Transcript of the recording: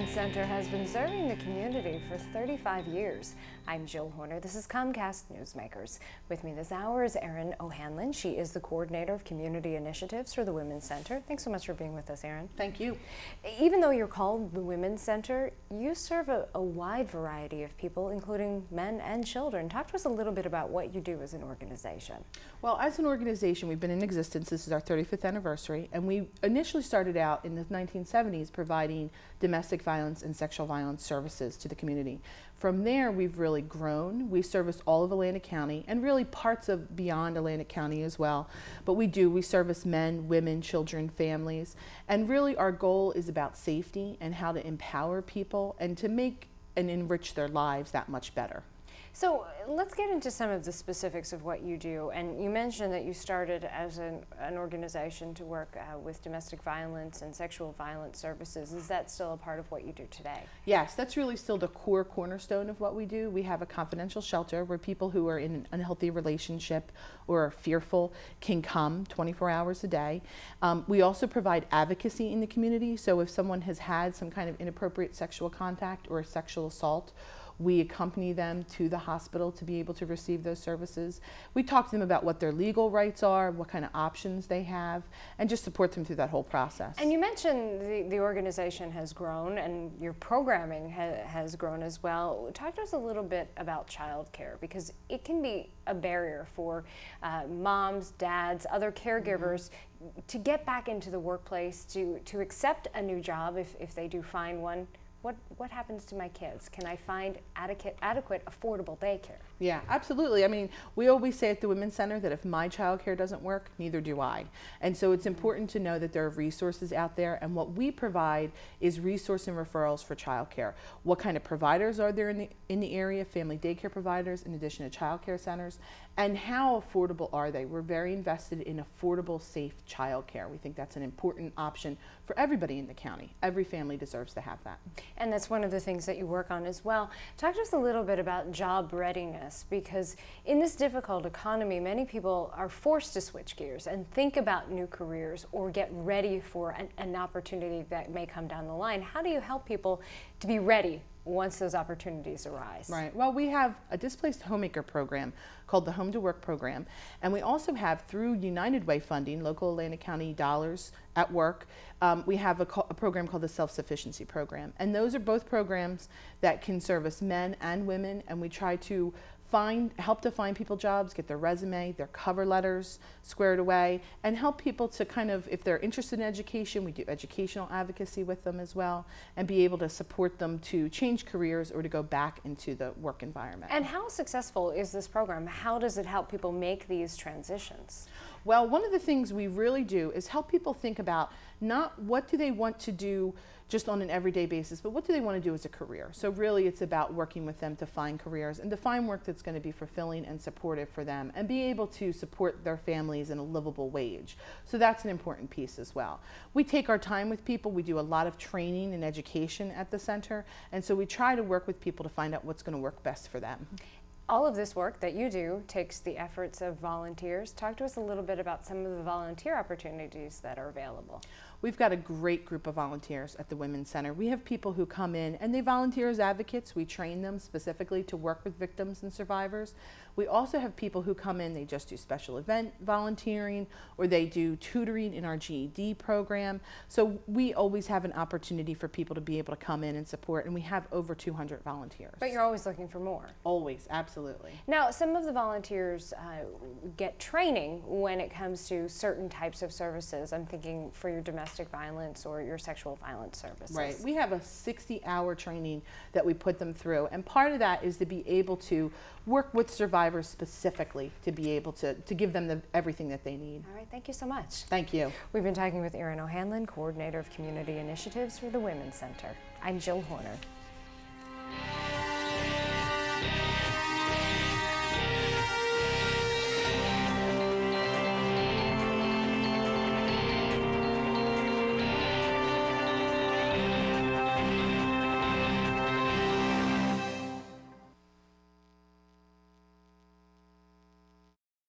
Women's Center has been serving the community for 35 years. I'm Jill Horner. This is Comcast Newsmakers. With me this hour is Erin O'Hanlon. She is the coordinator of community initiatives for the Women's Center. Thanks so much for being with us, Erin. Thank you. Even though you're called the Women's Center, you serve a wide variety of people, including men and children. Talk to us a little bit about what you do as an organization. Well, as an organization, we've been in existence. This is our 35th anniversary, and we initially started out in the 1970s providing domestic violence and sexual violence services to the community. From there, we've really grown. We service all of Atlantic County and really parts of beyond Atlantic County as well. But we service men, women, children, families. And really our goal is about safety and how to empower people and to make and enrich their lives that much better. So let's get into some of the specifics of what you do. And you mentioned that you started as an organization to work with domestic violence and sexual violence services. Is that still a part of what you do today? Yes, that's really still the core cornerstone of what we do. We have a confidential shelter where people who are in an unhealthy relationship or are fearful can come 24 hours a day. We also provide advocacy in the community. So if someone has had some kind of inappropriate sexual contact or sexual assault, we accompany them to the hospital to be able to receive those services. We talk to them about what their legal rights are, what kind of options they have, and just support them through that whole process. And you mentioned the organization has grown and your programming has grown as well. Talk to us a little bit about childcare, because it can be a barrier for moms, dads, other caregivers to get back into the workplace, to accept a new job if they do find one. What happens to my kids? Can I find adequate, affordable daycare? Yeah, absolutely. I mean, we always say at the Women's Center that if my childcare doesn't work, neither do I. And so it's important to know that there are resources out there, and what we provide is resource and referrals for childcare. What kind of providers are there in the area, family daycare providers in addition to childcare centers, and how affordable are they? We're very invested in affordable, safe childcare. We think that's an important option for everybody in the county. Every family deserves to have that. And that's one of the things that you work on as well. Talk to us a little bit about job readiness, because in this difficult economy, many people are forced to switch gears and think about new careers or get ready for an opportunity that may come down the line. How do you help people to be ready once those opportunities arise? Right. Well, we have a displaced homemaker program called the Home to Work program, and we also have, through United Way funding, local Atlantic County dollars at work, we have a program called the Self-Sufficiency Program, and those are both programs that can service men and women, and we try to help to find people jobs, get their resume, their cover letters squared away, and help people to kind of, if they're interested in education, we do educational advocacy with them as well, and be able to support them to change careers or to go back into the work environment. And how successful is this program? How does it help people make these transitions? Well, one of the things we really do is help people think about not what do they want to do just on an everyday basis, but what do they want to do as a career? So really it's about working with them to find careers and to find work that's going to be fulfilling and supportive for them and be able to support their families in a livable wage. So that's an important piece as well. We take our time with people. We do a lot of training and education at the center, and so we try to work with people to find out what's going to work best for them. All of this work that you do takes the efforts of volunteers. Talk to us a little bit about some of the volunteer opportunities that are available. We've got a great group of volunteers at the Women's Center. We have people who come in and they volunteer as advocates. We train them specifically to work with victims and survivors. We also have people who come in, they just do special event volunteering, or they do tutoring in our GED program. So we always have an opportunity for people to be able to come in and support, and we have over 200 volunteers. But you're always looking for more. Always, absolutely. Now, some of the volunteers get training when it comes to certain types of services. I'm thinking for your domestic violence or your sexual violence services. Right. We have a 60-hour training that we put them through, and part of that is to be able to work with survivors specifically, to be able to give them everything that they need. All right, thank you so much. Thank you. We've been talking with Erin O'Hanlon, coordinator of community initiatives for the Women's Center. I'm Jill Horner.